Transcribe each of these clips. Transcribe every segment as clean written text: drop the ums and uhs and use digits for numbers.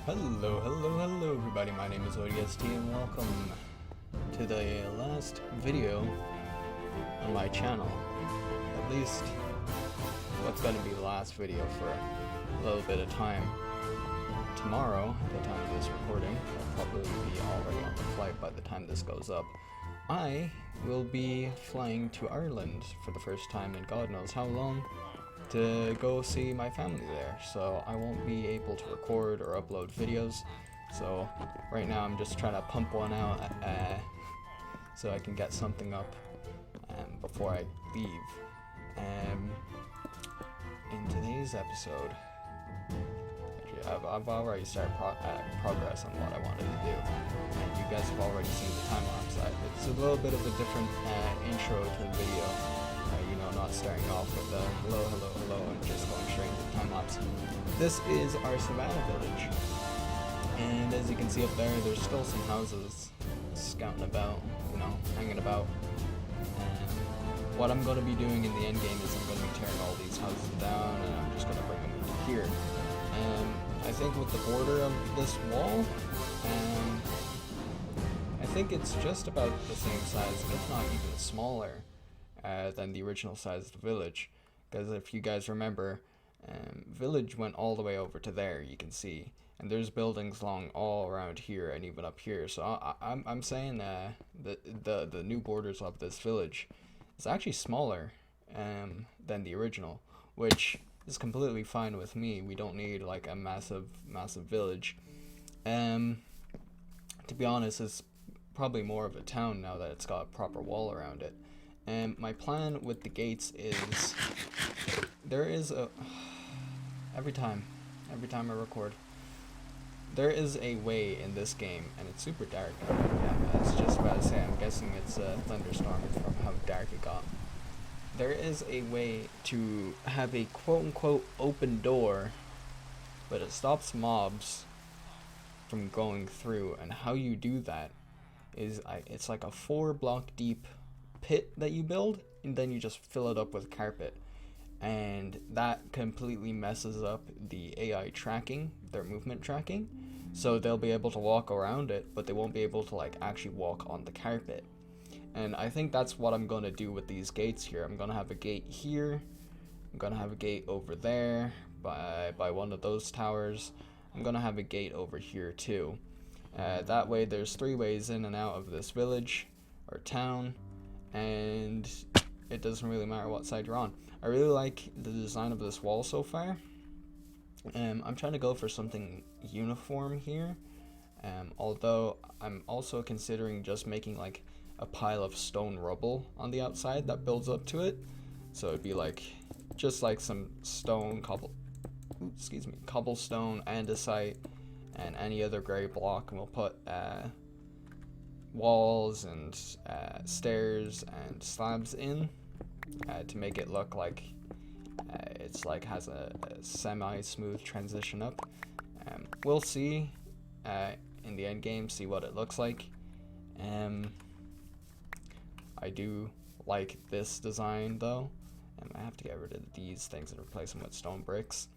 Hello everybody, my name is ODST and welcome to the last video on my channel. At least what's going to be the last video for a little bit of time. Tomorrow, at the time of this recording, I'll probably be already on the flight by the time this goes up. I will be flying to Ireland for the first time in God knows how long to go see my family there, so I won't be able to record or upload videos. So right now I'm just trying to pump one out so I can get something up before I leave. In today's episode, I've already started progress on what I wanted to do, and you guys have already seen the time lapse. It's a little bit of a different intro to the video. Not starting off with a hello, and just going straight into the time lapse. This is our Savannah village, and as you can see up there, there's still some houses scouting about, hanging about. What I'm going to be doing in the end game is I'm going to be tearing all these houses down, and I'm just going to bring them here. I think with the border of this wall, I think it's just about the same size, if not even smaller than the original size of the village, because if you guys remember, village went all the way over to there, you can see, and there's buildings along all around here and even up here. So I'm saying the new borders of this village is actually smaller than the original, which is completely fine with me. We don't need like a massive village. To be honest, it's probably more of a town now that it's got a proper wall around it. And my plan with the gates is, there is a, every time I record, there is a way in this game, and it's super dark. Yeah, I was just about to say, I'm guessing it's a thunderstorm from how dark it got. There is a way to have a quote-unquote open door, but it stops mobs from going through, and how you do that is, it's like a 4-block deep pit that you build, and then you just fill it up with carpet, and that completely messes up the AI tracking, their movement tracking, so they'll be able to walk around it, but they won't be able to like actually walk on the carpet. And I think that's what I'm going to do with these gates here. I'm going to have a gate here, I'm going to have a gate over there by one of those towers, I'm going to have a gate over here too. That way there's 3 ways in and out of this village or town, and it doesn't really matter what side you're on. I really like the design of this wall so far. I'm trying to go for something uniform here, although I'm also considering just making like a pile of stone rubble on the outside that builds up to it. So it'd be like just like some stone cobblestone, andesite, and any other gray block, and we'll put walls and stairs and slabs in to make it look like it's like has a semi-smooth transition up. We'll see in the end game, see what it looks like. I do like this design though. I have to get rid of these things and replace them with stone bricks.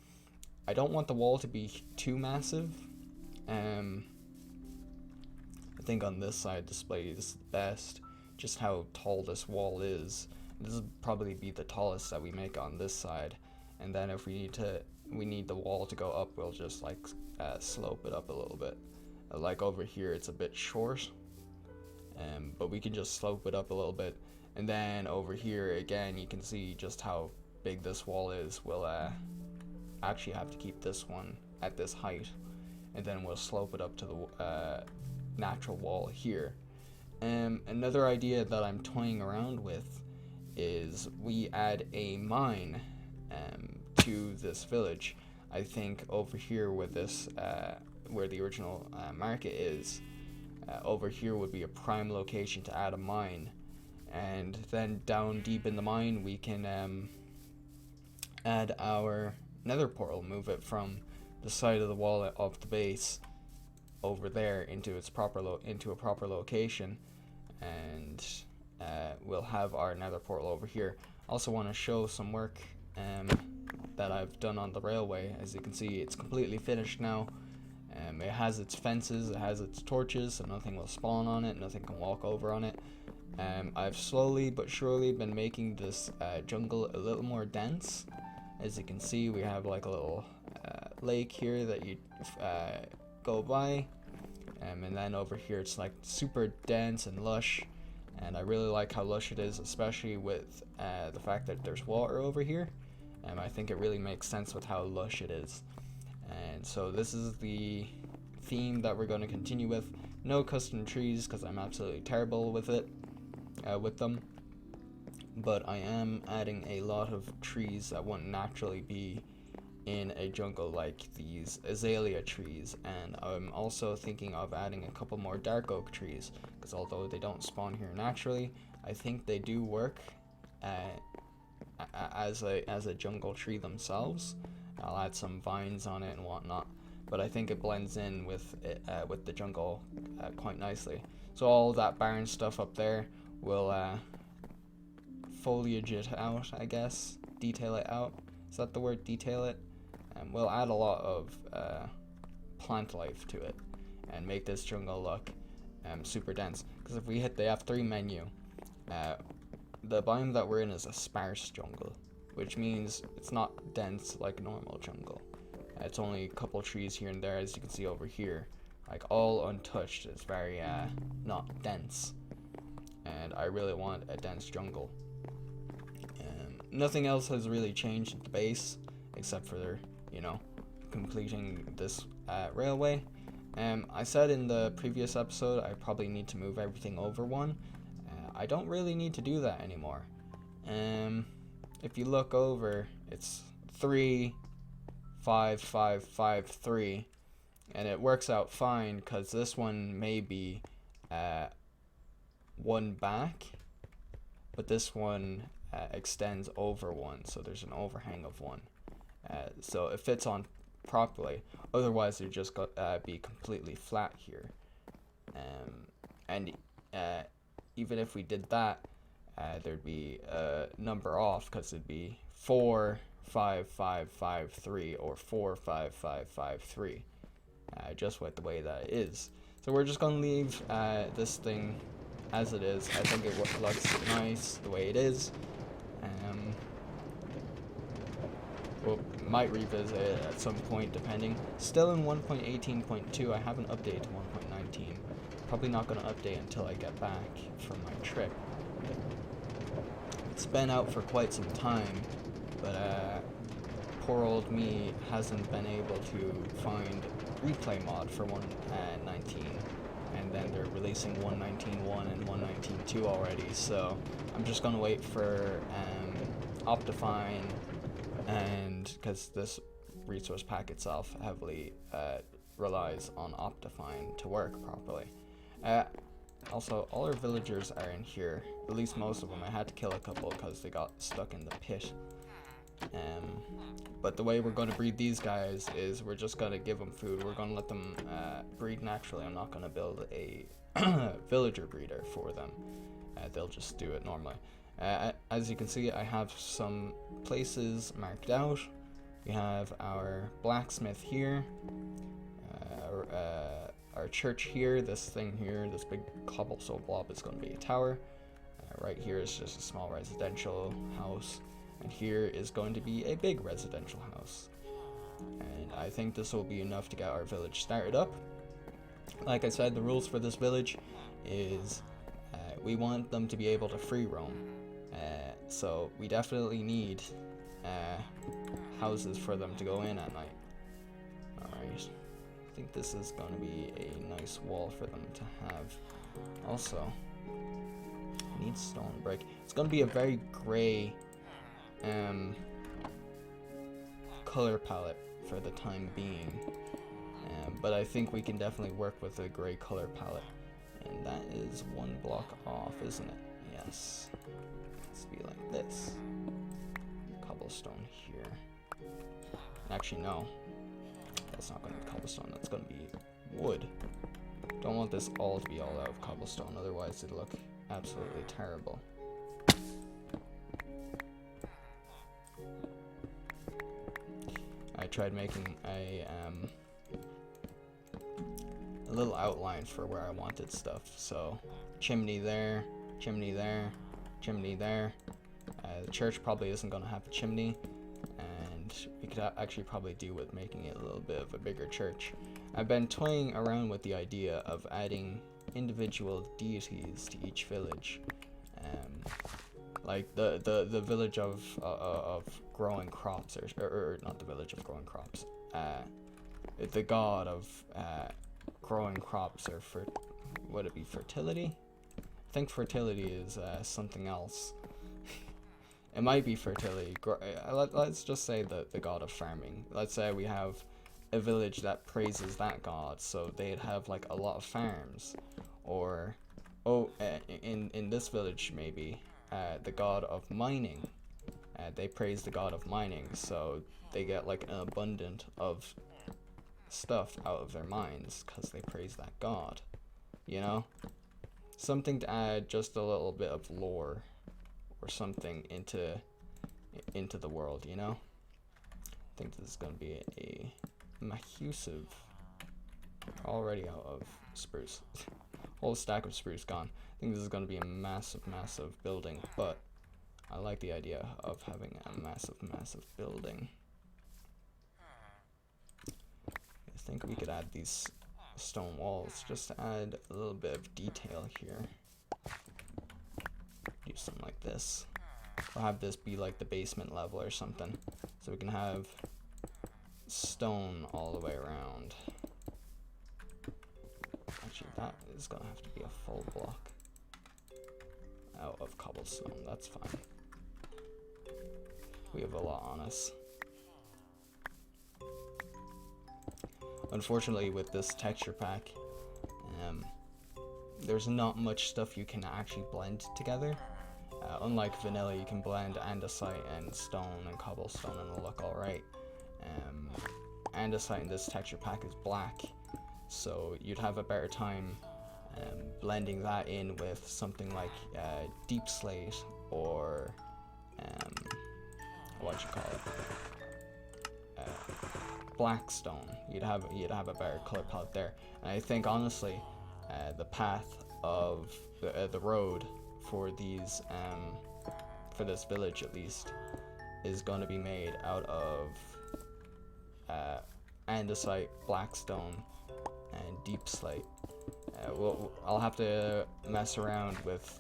I don't want the wall to be too massive. I think on this side displays best just how tall this wall is. This will probably be the tallest that we make on this side, and then if we need the wall to go up, we'll just like slope it up a little bit. Like over here it's a bit short, but we can just slope it up a little bit, and then over here again you can see just how big this wall is. We'll actually have to keep this one at this height, and then we'll slope it up to the natural wall here. Another idea that I'm toying around with is we add a mine to this village. I think over here where this where the original market is, over here would be a prime location to add a mine, and then down deep in the mine we can add our nether portal, move it from the side of the wall of the base over there into its proper into a proper location, and we'll have our nether portal over here. Also want to show some work that I've done on the railway. As you can see, it's completely finished now. It has its fences, it has its torches, so nothing will spawn on it, nothing can walk over on it. I've slowly but surely been making this jungle a little more dense. As you can see, we have like a little lake here that you go by, and then over here it's like super dense and lush, and I really like how lush it is, especially with the fact that there's water over here. I think it really makes sense with how lush it is. And so this is the theme that we're going to continue with. No custom trees because I'm absolutely terrible with it, with them. But I am adding a lot of trees that wouldn't naturally be in a jungle, like these azalea trees, and I'm also thinking of adding a couple more dark oak trees, because although they don't spawn here naturally, I think they do work as a jungle tree themselves. I'll add some vines on it and whatnot, but I think it blends in with it, with the jungle quite nicely. So all that barren stuff up there will foliage it out, I guess, detail it out. Is that the word, detail it? We'll add a lot of plant life to it and make this jungle look super dense. Because if we hit the F3 menu, the biome that we're in is a sparse jungle, which means it's not dense like a normal jungle. It's only a couple trees here and there, as you can see over here, like all untouched. It's very not dense, and I really want a dense jungle. Nothing else has really changed at the base except for, you know, completing this railway. I said in the previous episode I probably need to move everything over one. I don't really need to do that anymore. If you look over, it's 3, 5, 5, 5, 3, and it works out fine because this one may be one back, but this one extends over one, so there's an overhang of one. So it fits on properly. Otherwise, it'd just be completely flat here. And even if we did that, there'd be a number off because it'd be 4, 5, 5, 5, 3 or 4, 5, 5, 5, 3. Just with the way that it is. So we're just gonna leave this thing as it is. I think it looks nice the way it is. Well, Might revisit it at some point, depending. Still in 1.18.2, I haven't updated to 1.19. Probably not going to update until I get back from my trip. It's been out for quite some time, but poor old me hasn't been able to find replay mod for 1.19, and then they're releasing 1.19.1 and 1.19.2 already, so I'm just going to wait for Optifine, and because this resource pack itself heavily relies on Optifine to work properly. Also, all our villagers are in here, at least most of them. I had to kill a couple because they got stuck in the pit. But the way we're going to breed these guys is we're just going to give them food. We're going to let them breed naturally. I'm not going to build a villager breeder for them. They'll just do it normally. As you can see, I have some places marked out. We have our blacksmith here, our church here, this thing here, this big cobblestone blob is going to be a tower. Right here is just a small residential house, and here is going to be a big residential house. And I think this will be enough to get our village started up. Like I said, the rules for this village is we want them to be able to free roam. So we definitely need houses for them to go in at night. Alright, I think this is going to be a nice wall for them to have. Also, I need stone brick. It's going to be a very gray color palette for the time being. But I think we can definitely work with a gray color palette. And that is one block off, isn't it? Yes. Let's be like this. Cobblestone here. Actually, no. That's not going to be cobblestone. That's going to be wood. Don't want this all to be all out of cobblestone, otherwise it'll look absolutely terrible. I tried making a little outline for where I wanted stuff. So, chimney there, chimney there, chimney there. The church probably isn't going to have a chimney, and we could actually probably do with making it a little bit of a bigger church. I've been toying around with the idea of adding individual deities to each village, like the village of growing crops, or not the village of growing crops, the god of growing crops, or would it be fertility? I think fertility is something else. It might be fertility. Let's just say the god of farming. Let's say we have a village that praises that god, so they'd have like a lot of farms. Or in this village maybe the god of mining. They praise the god of mining, so they get like an abundance of stuff out of their mines because they praise that god. You know, something to add just a little bit of lore or something into the world, you know? I think this is going to be a massive, already out of spruce. Whole stack of spruce gone. I think this is going to be a massive building, but I like the idea of having a massive building. I think we could add these stone walls just to add a little bit of detail here. Do something like this. Or have this be like the basement level or something, so we can have stone all the way around. Actually, that is gonna have to be a full block out of cobblestone. That's fine. We have a lot on us. Unfortunately, with this texture pack, there's not much stuff you can actually blend together. Unlike vanilla, you can blend andesite and stone and cobblestone and it'll look alright. Andesite in this texture pack is black, so you'd have a better time blending that in with something like deep slate or what you call it, blackstone. You'd have a better color palette there. And I think honestly, the path of the road for these for this village at least is going to be made out of andesite, blackstone, and deep slate. I'll have to mess around with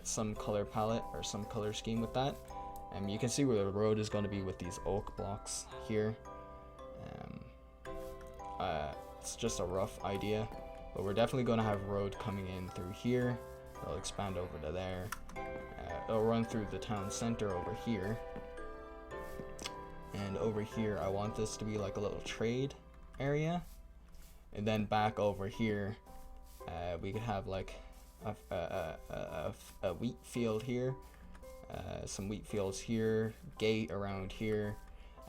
some color palette or some color scheme with that. You can see where the road is going to be with these oak blocks here. It's just a rough idea, but we're definitely going to have a road coming in through here. It'll expand over to there. It'll run through the town center over here. And over here, I want this to be like a little trade area. And then back over here, we could have like a wheat field here. Some wheat fields here, gate around here.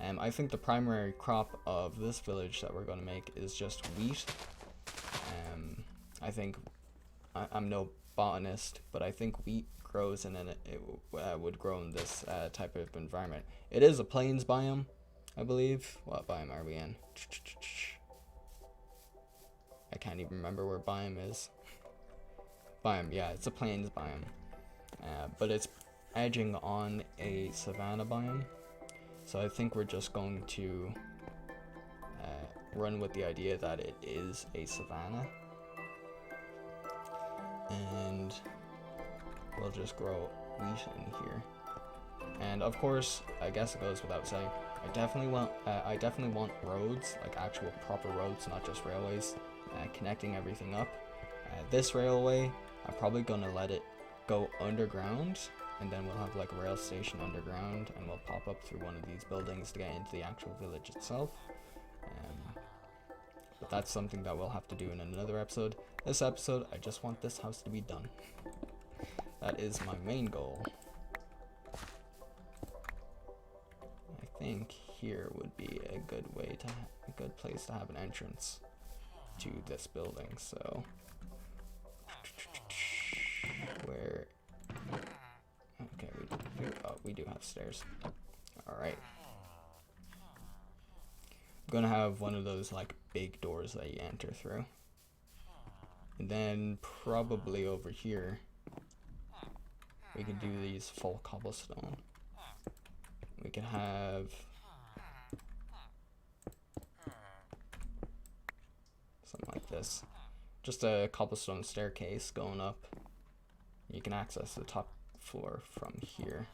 I think the primary crop of this village that we're going to make is just wheat. I think, I'm no botanist, but I think wheat grows in it would grow in this type of environment. It is a plains biome, I believe. What biome are we in? I can't even remember where biome is. Biome, yeah, it's a plains biome. But it's edging on a savanna biome. So I think we're just going to run with the idea that it is a savanna. And we'll just grow wheat in here. And of course, I guess it goes without saying, I definitely want roads, like actual proper roads, not just railways, connecting everything up. This railway, I'm probably gonna let it go underground, and then we'll have like a rail station underground, and we'll pop up through one of these buildings to get into the actual village itself. But that's something that we'll have to do in another episode. This episode, I just want this house to be done. That is my main goal. I think here would be a good way to a good place to have an entrance to this building. So where? Okay, we do have stairs. All right. I'm gonna have one of those like big doors that you enter through, and then probably over here we can do these full cobblestone. We can have something like this, just a cobblestone staircase going up. You can access the top floor from here.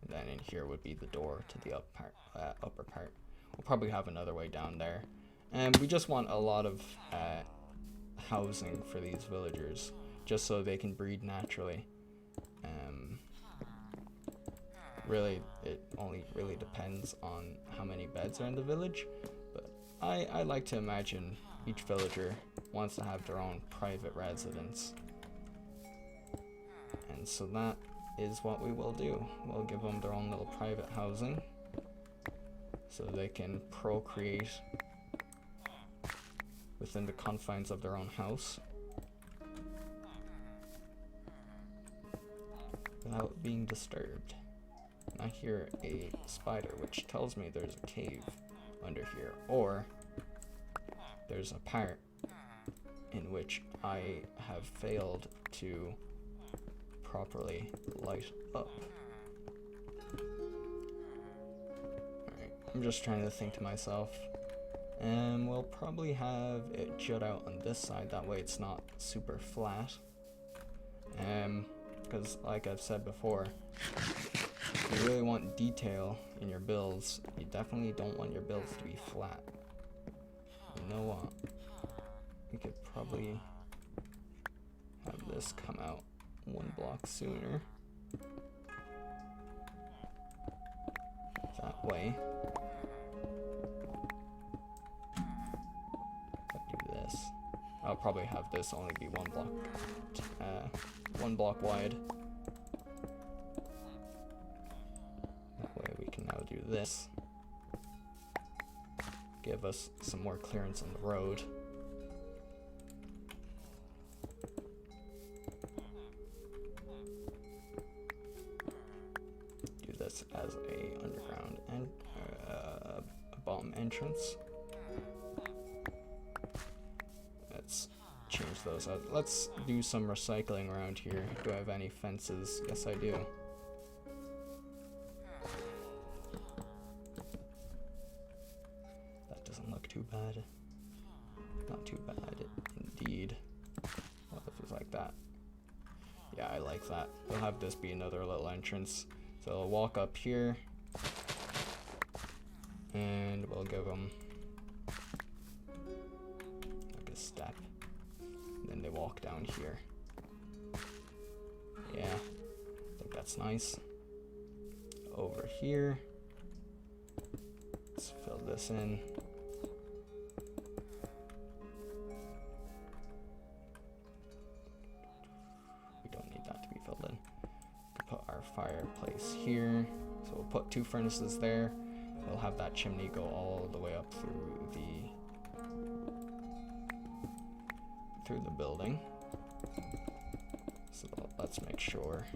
And then in here would be the door to the upper part. We'll probably have another way down there. And we just want a lot of housing for these villagers, just so they can breed naturally. Really, it only really depends on how many beds are in the village, but I like to imagine each villager wants to have their own private residence. And so that is what we will do. We'll give them their own little private housing so they can procreate within the confines of their own house without being disturbed. I hear a spider, which tells me there's a cave under here, or there's a part in which I have failed to properly light up. Alright, I'm just trying to think to myself, and we'll probably have it jut out on this side, that way it's not super flat. Because like I've said before, if you really want detail in your builds, you definitely don't want your builds to be flat. You know what? We could probably have this come out one block sooner. That way. Do this. I'll probably have this only be one block wide. That way we can now do this. Give us some more clearance on the road. Do this as a underground and a bottom entrance. Let's change those out. Let's do some recycling around here. Do I have any fences? Yes, I do. doesn't look too bad. Not too bad, indeed. What if it's like that? Yeah, I like that. We'll have this be another little entrance. So I'll walk up here. And we'll give them like a step. And then they walk down here. Yeah, I think that's nice. Over here. Let's fill this in. We don't need that to be filled in. We can put our fireplace here. So we'll put 2 furnaces there. We'll have that chimney go all the way up through the building. So let's make sure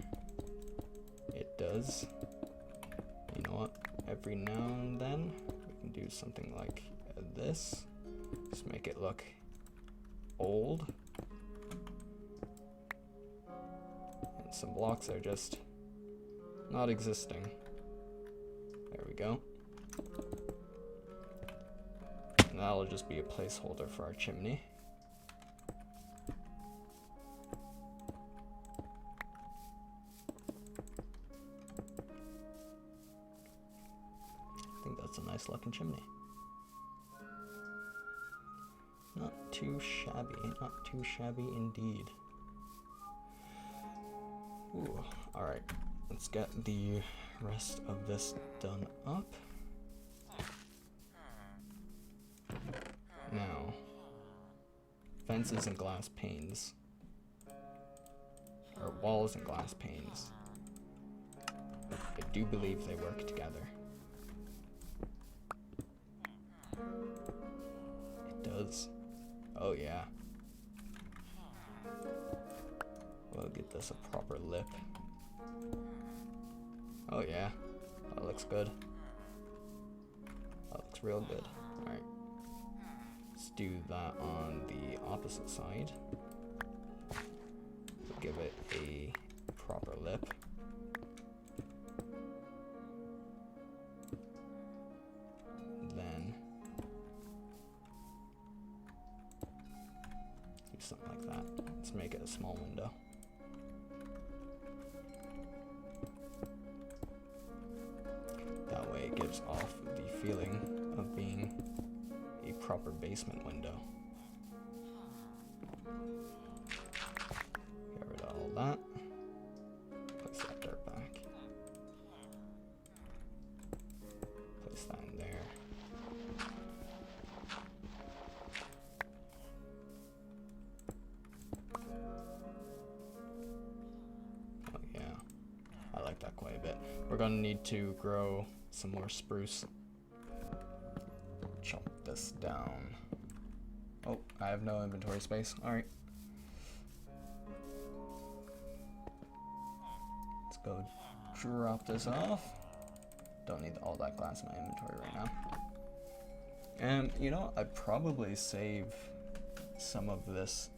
it does. You know what? Every now and then we can do something like this. Just make it look old. And some blocks are just not existing. There we go. And that'll just be a placeholder for our chimney. I think that's a nice looking chimney. Not too shabby, not too shabby indeed. Ooh, alright, let's get the rest of this done up. Now, fences and glass panes, or walls and glass panes. I do believe they work together. It does. Oh yeah. We'll get this a proper lip. Oh yeah, that looks good. That looks real good. Alright. Let's do that on the opposite side. Give it a proper lip. Then do something like that. Let's make it a small window. That way it gives off the feeling of being a proper basement window. Get rid of all that. Place that dirt back. Place that in there. Oh yeah, I like that quite a bit. We're gonna need to grow some more spruce. Chop this down. Oh, I have no inventory space. Alright. Let's go drop this off. Don't need all that glass in my inventory right now. And you know, I'd probably save some of this,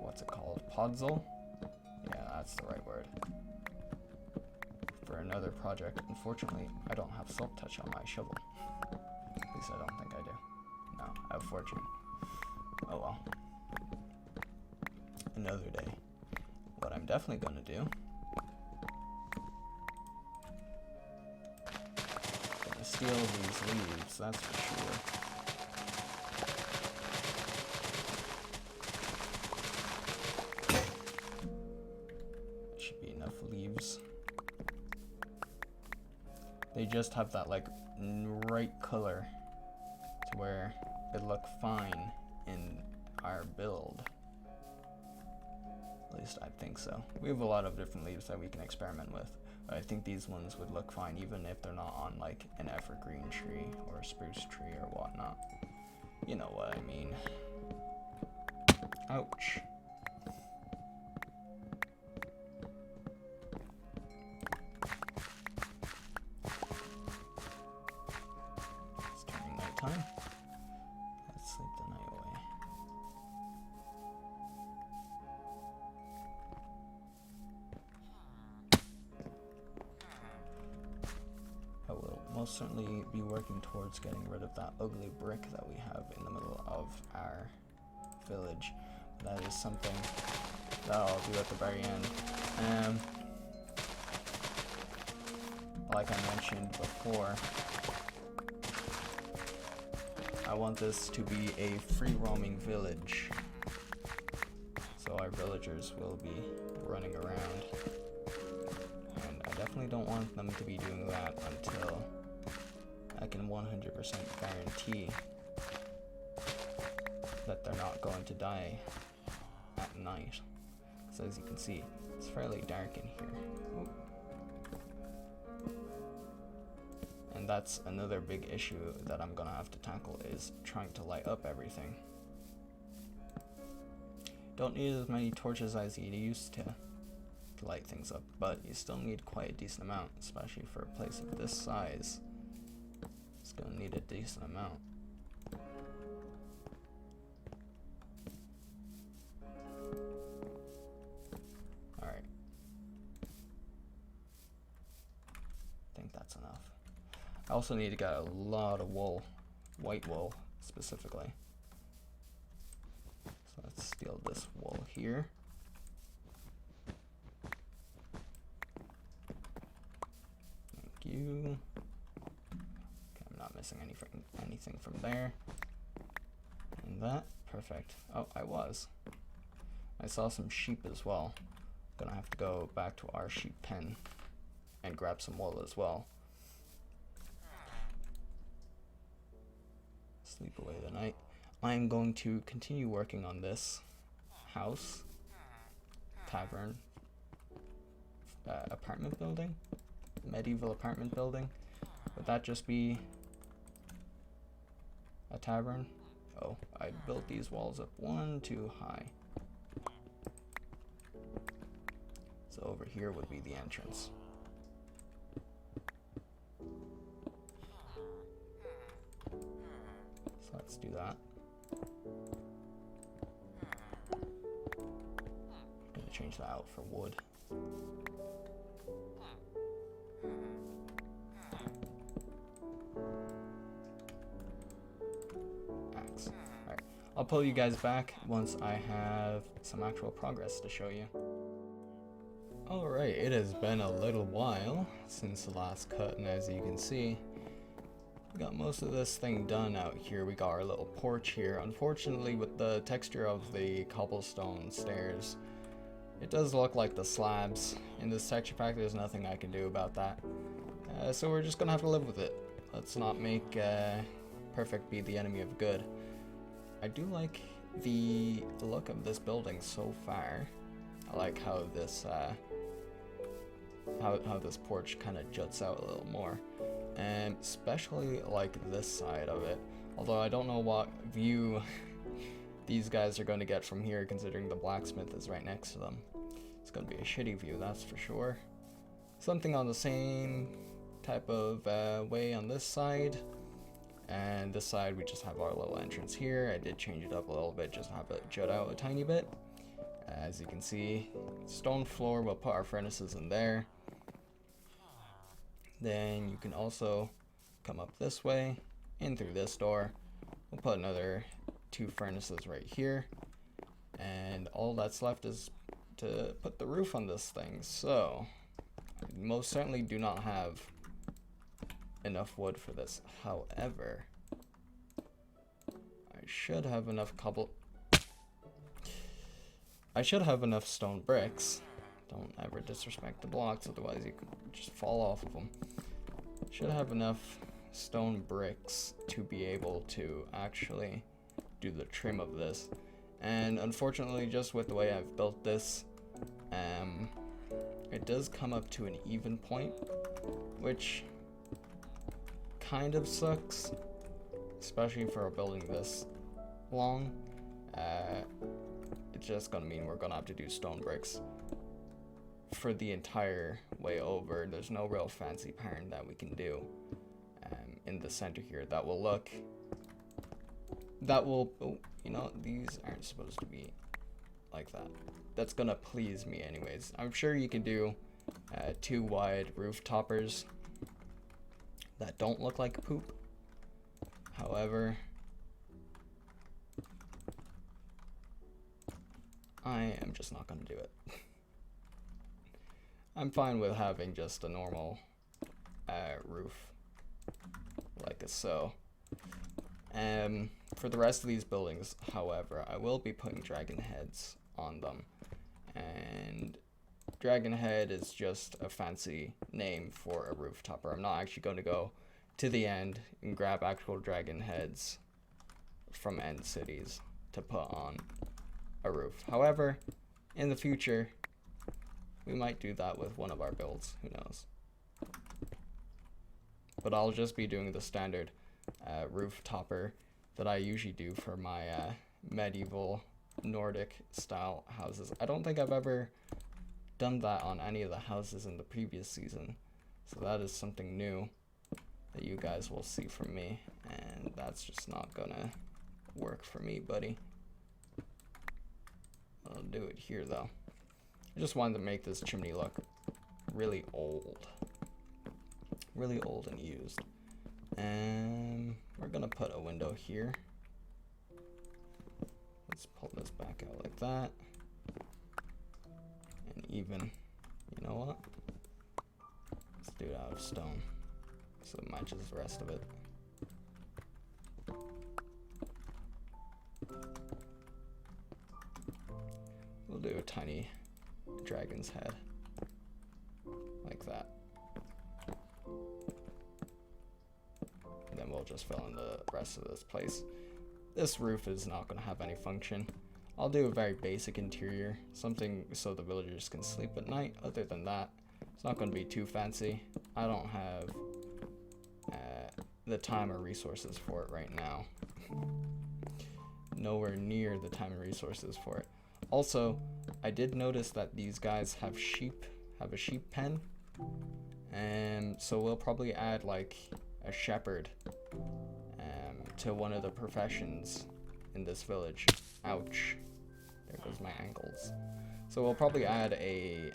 what's it called? Podzol? Yeah, that's the right word. For another project. Unfortunately, I don't have silk touch on my shovel. At least I don't think I do. No, I have fortune. Oh well. Another day. What I'm definitely gonna do, gonna steal these leaves, that's for sure. That should be enough leaves. They just have that like right color to where it look fine in our build. At least I think so. We have a lot of different leaves that we can experiment with. But I think these ones would look fine even if they're not on like an evergreen tree or a spruce tree or whatnot. You know what I mean. Ouch. It's turning nighttime. Let's sleep the night away. most certainly be working towards getting rid of that ugly brick that we have in the middle of our village. That is something that I'll do at the very end. Like I mentioned before, I want this to be a free roaming village, so our villagers will be running around, and I definitely don't want them to be doing that until I can 100% guarantee that they're not going to die at night. So as you can see, it's fairly dark in here. Oh. And that's another big issue that I'm gonna have to tackle, is trying to light up everything. Don't need as many torches as you used to light things up, but you still need quite a decent amount, especially for a place of this size. It's gonna need a decent amount. Alright. I think that's enough. I also need to get a lot of wool, white wool specifically. So let's steal this wool here. Thank you. Okay, I'm not missing anything from there. And that, perfect. Oh, I was. I saw some sheep as well. Gonna have to go back to our sheep pen and grab some wool as well. Sleep away the night. I'm going to continue working on this house, tavern, apartment building, medieval apartment building. Would that just be a tavern? Oh, I built these walls up one too high. So over here would be the entrance. Let's do that. I'm gonna change that out for wood. Axe. Alright. I'll pull you guys back once I have some actual progress to show you. Alright, it has been a little while since the last cut, and as you can see, we got most of this thing done out here. We got our little porch here. Unfortunately, with the texture of the cobblestone stairs, it does look like the slabs. In this texture pack, there's nothing I can do about that. So we're just gonna have to live with it. Let's not make perfect be the enemy of good. I do like the look of this building so far. I like how this how this porch kind of juts out a little more. And especially like this side of it, although I don't know what view these guys are going to get from here, considering the blacksmith is right next to them. It's going to be a shitty view, that's for sure. Something on the same type of way on this side, and this side we just have our little entrance here. I did change it up a little bit, just have it jut out a tiny bit. As you can see, stone floor, we'll put our furnaces in there. Then you can also come up this way, in through this door. We'll put another 2 furnaces right here. And all that's left is to put the roof on this thing. So, I most certainly do not have enough wood for this. However, I should have enough I should have enough stone bricks. Don't ever disrespect the blocks, otherwise you could just fall off of them. Should have enough stone bricks to be able to actually do the trim of this. And unfortunately, just with the way I've built this, it does come up to an even point, which kind of sucks, especially for a building this long. It's just gonna mean we're gonna have to do stone bricks for the entire way over. There's no real fancy pattern that we can do in the center here that will look, oh, you know, these aren't supposed to be like that. That's gonna please me anyways. I'm sure you can do 2 wide roof toppers that don't look like poop. However, I am just not going to do it. I'm fine with having just a normal roof, like so. For the rest of these buildings, however, I will be putting dragon heads on them. And dragon head is just a fancy name for a roof topper. I'm not actually going to go to the end and grab actual dragon heads from end cities to put on a roof. However, in the future, we might do that with one of our builds. Who knows? But I'll just be doing the standard roof topper that I usually do for my medieval Nordic style houses. I don't think I've ever done that on any of the houses in the previous season, so that is something new that you guys will see from me, and that's just not gonna work for me, buddy. I'll do it here though. I just wanted to make this chimney look really old and used. And we're gonna put a window here. Let's pull this back out like that. And even, you know what? Let's do it out of stone so it matches the rest of it. We'll do a tiny dragon's head like that. And then we'll just fill in the rest of this place. This roof is not going to have any function. I'll do a very basic interior, something so the villagers can sleep at night. Other than that, it's not going to be too fancy. I don't have the time or resources for it right now. Nowhere near the time and resources for it. Also, I did notice that these guys have a sheep pen, and so we'll probably add like a shepherd to one of the professions in this village. Ouch, there goes my ankles. So we'll probably add a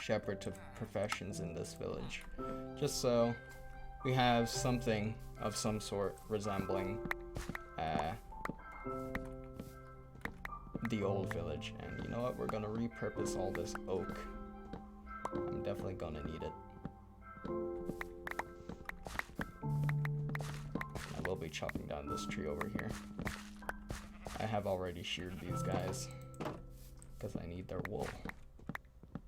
shepherd to professions in this village, just so we have something of some sort resembling the old village. And you know what, we're gonna repurpose all this oak. I'm definitely gonna need it. I will be chopping down this tree over here. I have already sheared these guys because I need their wool.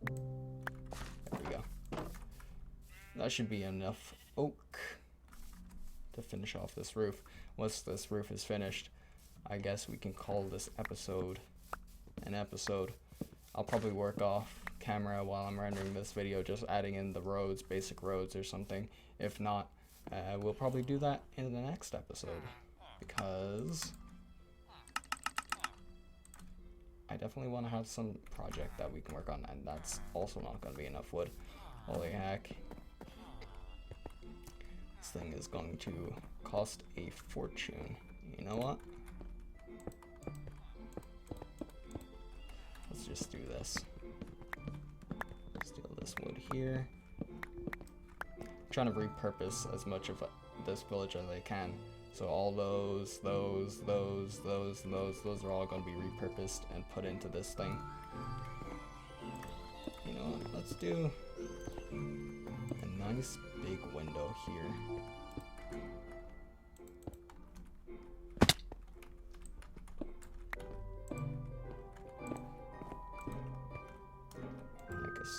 There we go. That should be enough oak to finish off this roof. Once this roof is finished, I guess we can call this episode an episode. I'll probably work off camera while I'm rendering this video, just adding in the roads, basic roads or something. If not, we'll probably do that in the next episode, because I definitely want to have some project that we can work on, and that's also not going to be enough wood. Holy heck. This thing is going to cost a fortune. You know what? Let's just do this. Steal this wood here. I'm trying to repurpose as much of this village as I can. So all those are all going to be repurposed and put into this thing. You know what? Let's do a nice big window here.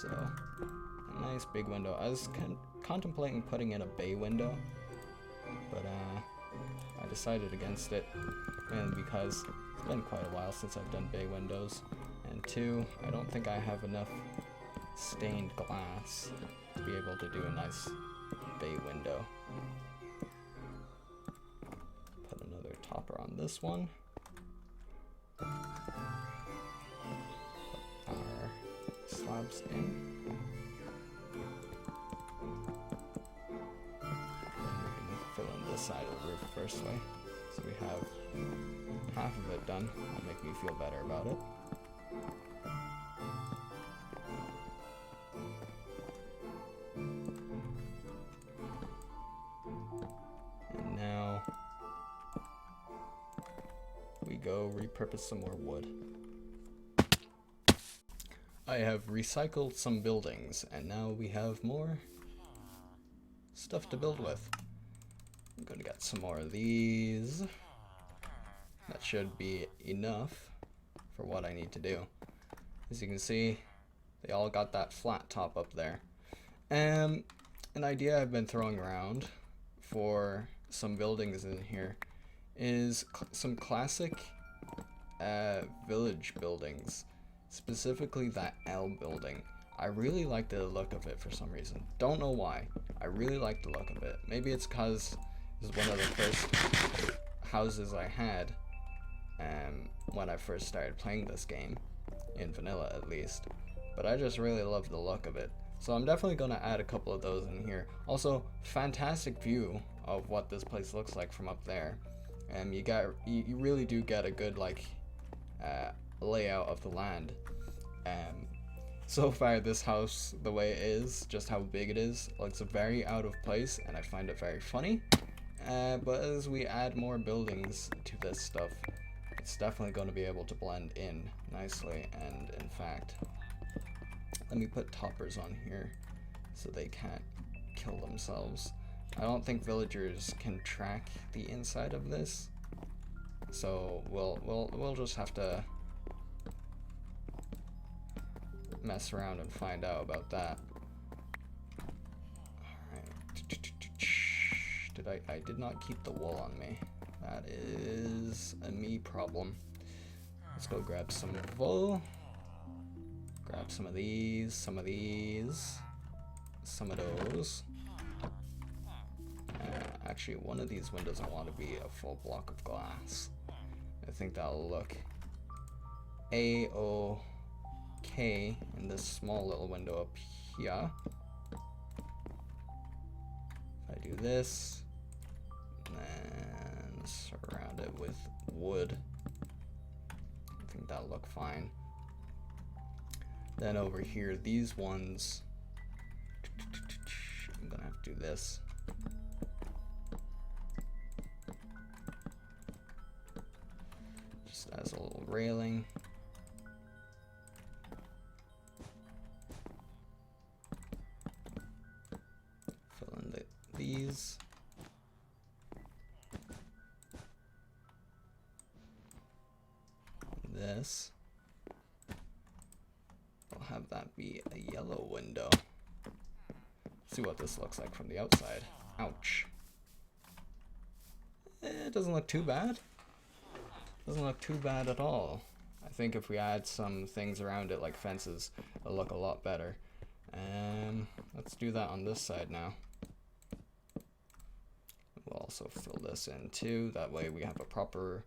So, a nice big window. I was contemplating putting in a bay window, but I decided against it, and because it's been quite a while since I've done bay windows, and two, I don't think I have enough stained glass to be able to do a nice bay window. Put another topper on this one. Put our slabs in. And we can fill in this side of the roof firstly. So we have half of it done. That'll make me feel better about it. go repurpose some more wood. I have recycled some buildings, and now we have more stuff to build with. I'm gonna get some more of these. That should be enough for what I need to do. As you can see, they all got that flat top up there. An idea I've been throwing around for some buildings in here is some classic village buildings, specifically that L building. I really like the look of it for some reason. Don't know why. I really like the look of it. Maybe it's because this is one of the first houses I had when I first started playing this game, in vanilla at least. But I just really love the look of it. So I'm definitely going to add a couple of those in here. Also, fantastic view of what this place looks like from up there. And you really do get a good layout of the land. So far this house, the way it is, just how big it is, looks very out of place, and I find it very funny. But as we add more buildings to this stuff, it's definitely going to be able to blend in nicely. And in fact, let me put toppers on here so they can't kill themselves. I don't think villagers can track the inside of this, so we'll just have to mess around and find out about that. Alright. I did not keep the wool on me. That is a me problem. Let's go grab some wool. Grab some of these, some of these, some of those. Actually, one of these windows I want to be a full block of glass. I think that'll look A-OK in this small little window up here. If I do this, and surround it with wood, I think that'll look fine. Then over here, these ones, I'm gonna have to do this. Just as a little railing. Fill in these. This. I'll have that be a yellow window. Let's see what this looks like from the outside. Ouch. It doesn't look too bad. Doesn't look too bad at all. I think if we add some things around it like fences, it'll look a lot better. Let's do that on this side now. We'll also fill this in too. That way we have a proper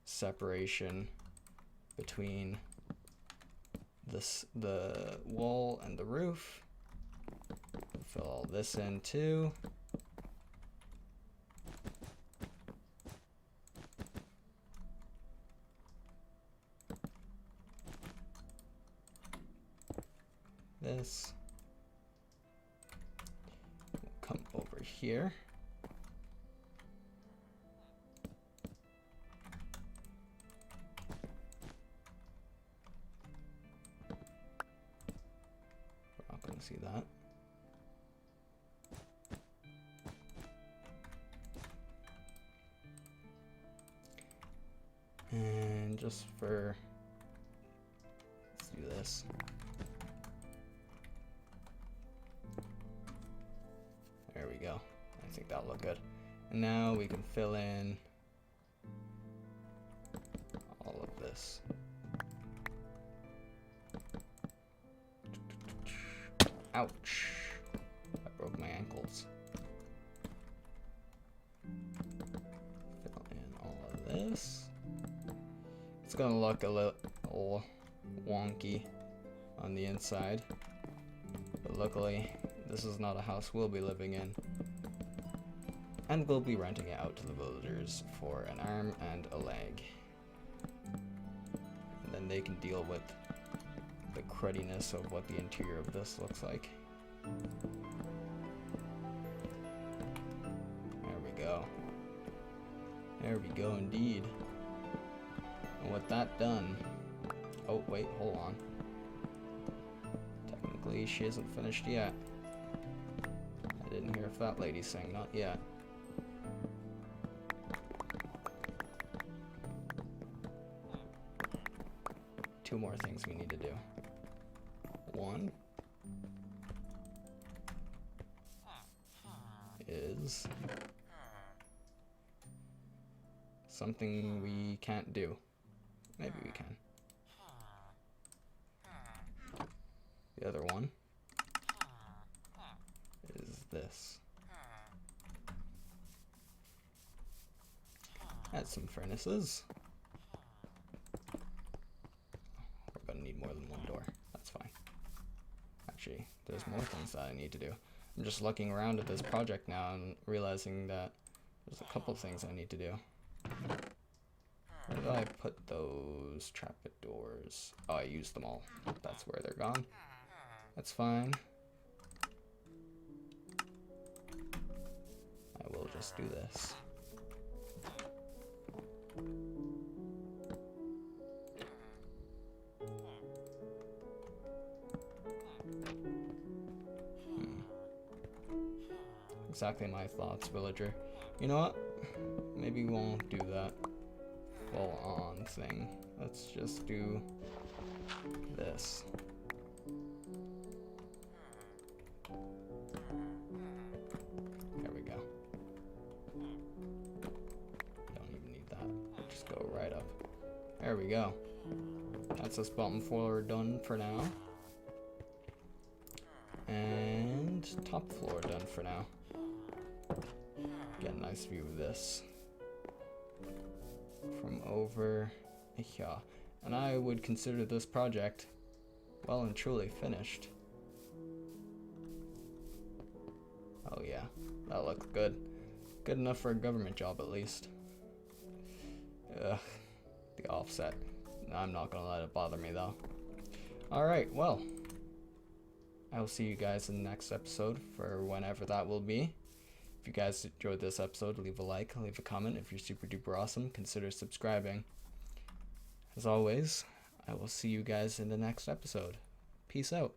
separation between the wall and the roof. Fill all this in too. This. We'll come over here. We're not going to see that. And just for, let's do this. There we go. I think that'll look good. And now we can fill in all of this. Ouch. I broke my ankles. Fill in all of this. It's gonna look a little wonky on the inside, but luckily this is not a house we'll be living in, and we'll be renting it out to the villagers for an arm and a leg, and then they can deal with the crudiness of what the interior of this looks like. There we go. There we go indeed. And with that done, oh wait, hold on. Technically, she isn't finished yet. I didn't hear a fat lady sing, not yet. Two more things we need to do. One is something we can't do. Maybe we can. The other one is this. Add some furnaces. We're gonna need more than one door. That's fine. Actually, there's more things that I need to do. I'm just looking around at this project now and realizing that there's a couple things I need to do. Where did I put those trapdoors? Oh, I used them all. That's where they're gone. That's fine. I will just do this. Exactly my thoughts, villager. You know what? Maybe we won't do that full-on thing. Let's just do this. There we go. Don't even need that. Just go right up. There we go. That's this bottom floor done for now. And top floor done for now. Get a nice view of this from over here. And I would consider this project well and truly finished. Oh yeah, that looks good. Good enough for a government job at least. Ugh, the offset. I'm not gonna let it bother me though. Alright, well, I will see you guys in the next episode for whenever that will be. If you guys enjoyed this episode, leave a like, leave a comment. If you're super duper awesome, consider subscribing. As always, I will see you guys in the next episode. Peace out.